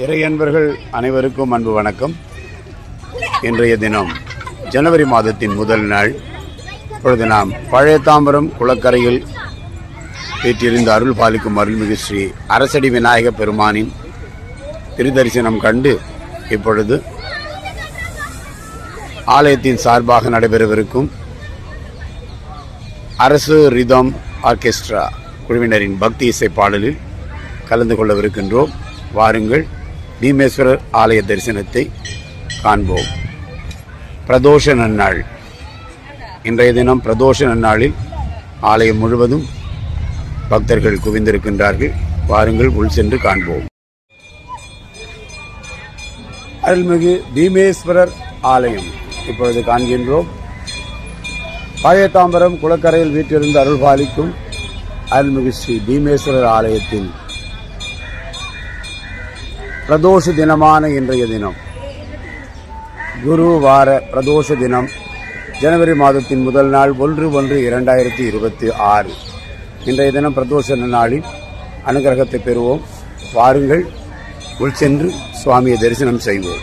இறையன்பர்கள் அனைவருக்கும் அன்பு வணக்கம். இன்றைய தினம் ஜனவரி மாதத்தின் முதல் நாள். இப்பொழுது நாம் பழைய தாம்பரம் குளக்கரையில் வீற்றிருந்த அருள் பாலிக்கும் அருள்மிகு ஸ்ரீ அரசடி விநாயக பெருமானின் திருதரிசனம் கண்டு இப்பொழுது ஆலயத்தின் சார்பாக நடைபெறவிருக்கும் அரசு ரிதம் ஆர்கெஸ்ட்ரா குழுவினரின் பக்தி இசை பாடலில் கலந்து கொள்ளவிருக்கின்றோம். வாருங்கள், பீமேஸ்வரர் ஆலய தரிசனத்தை காண்போம். பிரதோஷ நன்னாள். இன்றைய தினம் பிரதோஷ நன்னாளில் ஆலயம் முழுவதும் பக்தர்கள் குவிந்திருக்கின்றார்கள். வாருங்கள், உள் சென்று காண்போம். அருள்மிகு பீமேஸ்வரர் ஆலயம் இப்பொழுது காண்கின்றோம். பழைய தாம்பரம் குளக்கரையில் வீற்றிருந்து அருள் பாலிக்கும் அருள்மிகு ஸ்ரீ பீமேஸ்வரர் ஆலயத்தில் பிரதோஷ தினமான இன்றைய தினம் குரு வார பிரதோஷ தினம் ஜனவரி மாதத்தின் முதல் நாள் 1/1/2026. இன்றைய தினம் பிரதோஷ நாளில் அனுகிரகத்தை பெறுவோம். வாருங்கள், உள் சென்று சுவாமியை தரிசனம் செய்வோம்.